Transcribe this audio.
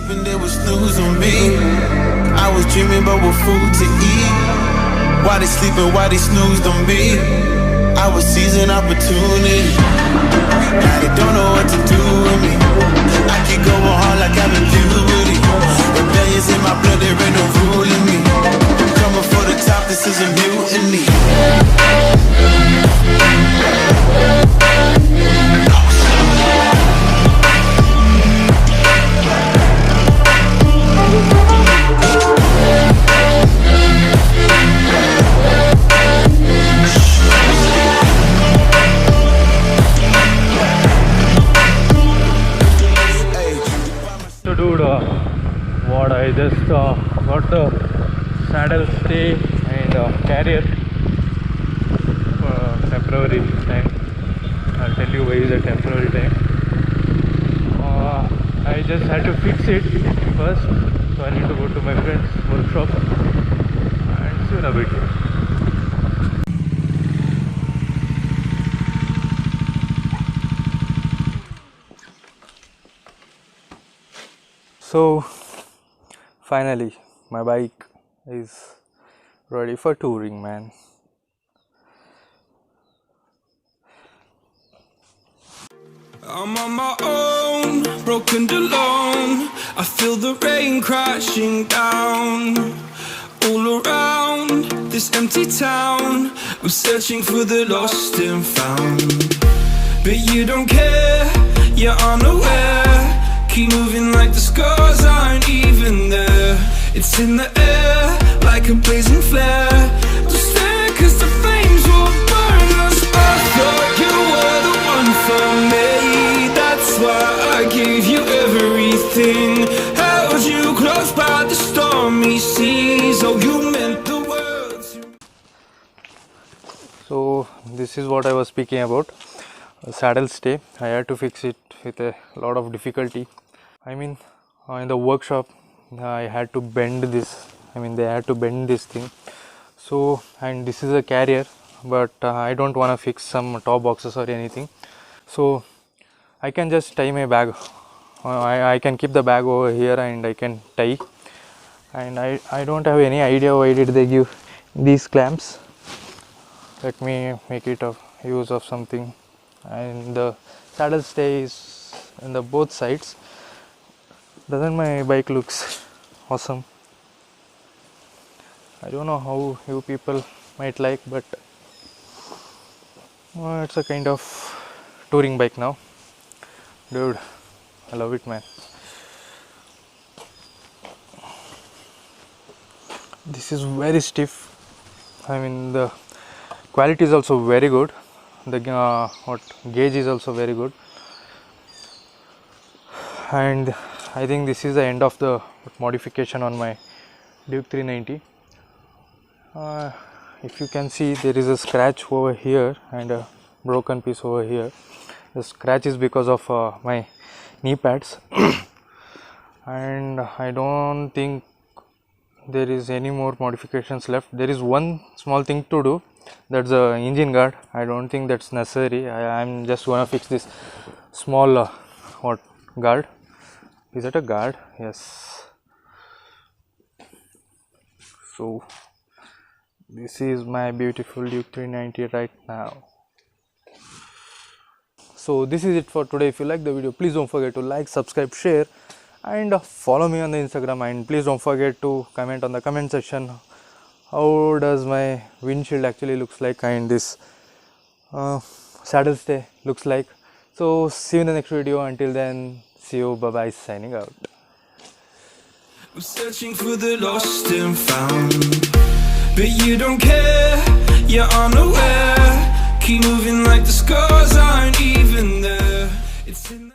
sleeping, there was snooze on me. I was dreaming about what food to eat. Why they sleeping, why they snoozed on me? I was seizing opportunity. Now they don't know what to do with me. I keep going hard like I'm in puberty. Rebellions in my blood, there ain't no ruling me. Coming for the top, this is a mutiny. So dude, what I just got the saddle stay and carrier for temporary time. I'll tell you why is a temporary time. I just had to fix it first, so I need to go to my friend's workshop and soon a bit. So finally my bike is ready for touring, man. I'm on my own, broken alone. I feel the rain crashing down all around this empty town. I'm searching for the lost and found, but you don't care, you're unaware. Keep moving like the scars aren't even there. It's in the air like a blazing flare. Don't stare cause the flames will burn us. I thought you were the one for me. That's why I gave you everything. Held you close by the stormy seas. Oh, you meant the world to me. So this is what I was speaking about, a saddle stay. I had to fix it with a lot of difficulty. I mean, in the workshop I had to bend this, they had to bend this thing. So, and this is a carrier, but I don't want to fix some top boxes or anything. So I can just tie my bag. I can keep the bag over here and I can tie. And I don't have any idea why did they give these clamps. Let me make it of use of something. And the saddle stay is in the both sides. Doesn't my bike looks awesome? I don't know how you people might like, but it's a kind of touring bike now. Dude, I love it, man. This is very stiff. The quality is also very good. The gauge is also very good. And I think this is the end of the modification on my Duke 390. If you can see, there is a scratch over here and a broken piece over here. The scratch is because of my knee pads. And I don't think there is any more modifications left. There is one small thing to do, that's the engine guard. I don't think that's necessary. I'm just gonna fix this small guard. Is that a guard? Yes. So this is my beautiful Duke 390 right now. So this is it for today. If you like the video, please don't forget to like, subscribe, share and follow me on the Instagram. And please don't forget to comment on the comment section how does my windshield actually looks like and this saddle stay looks like. So see you in the next video. Until then, see you, bye bye, signing out. I'm searching for the lost and found, but you don't care, you're unaware. Keep moving like the scars aren't even there. It's in